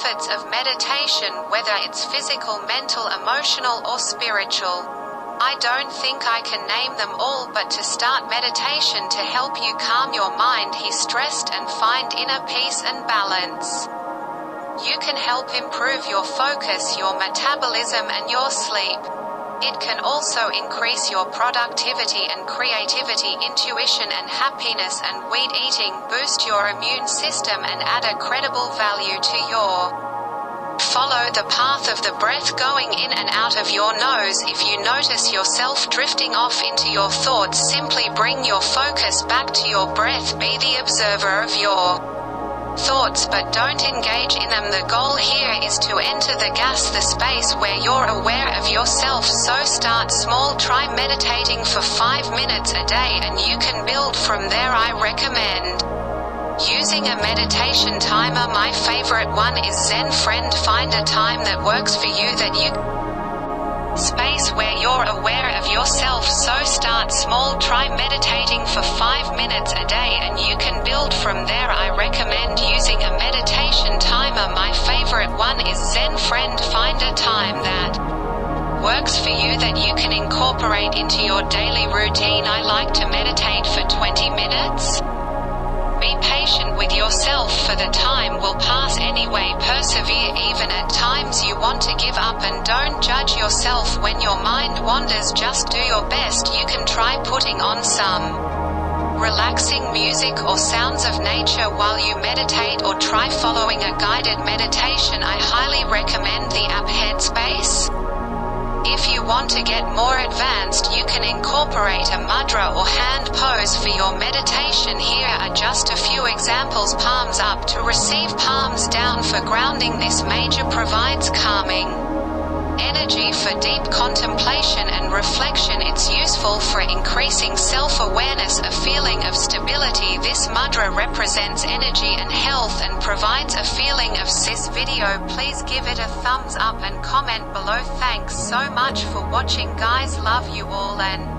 benefits of meditation, whether it's physical, mental, emotional, or spiritual. I don't think I can name them all, but to start meditation to help you calm your mind, ease stress, and find inner peace and balance. You can help improve your focus, your metabolism, and your sleep. It can also increase your productivity and creativity, intuition and happiness, and weed eating, boost your immune system, and add a credible value to your. Follow the path of the breath going in and out of your nose. If you notice yourself drifting off into your thoughts, simply bring your focus back to your breath. Be the observer of your thoughts, but don't engage in them. The goal here is to enter the space where you're aware of yourself. So start small, try meditating for 5 minutes a day, and you can build from there. I recommend using a meditation timer. My favorite one is Zen Friend. Find a time that works for you, that you space where you're aware of yourself. So start small, try meditating for 5 minutes a day, and you can build from there. I recommend using a meditation timer. My favorite one is Zen Friend. Find a time that works for you, that you can incorporate into your daily routine. I like to meditate for 20 minutes. Be patient with yourself, for the time will pass anyway. Persevere even at times you want to give up, and don't judge yourself when your mind wanders. Just do your best. You can try putting on some relaxing music or sounds of nature while you meditate, or try following a guided meditation. I highly recommend the app Headspace. If you want to get more advanced, you can incorporate a mudra or hand pose for your meditation. Here are just a few examples. Palms up to receive, palms down for grounding. This major provides calming energy for deep contemplation and reflection. It's useful for increasing self-awareness, a feeling of stability. This mudra represents energy and health and provides a feeling of this video. Please give it a thumbs up and comment below. Thanks so much for watching, guys. Love you all, and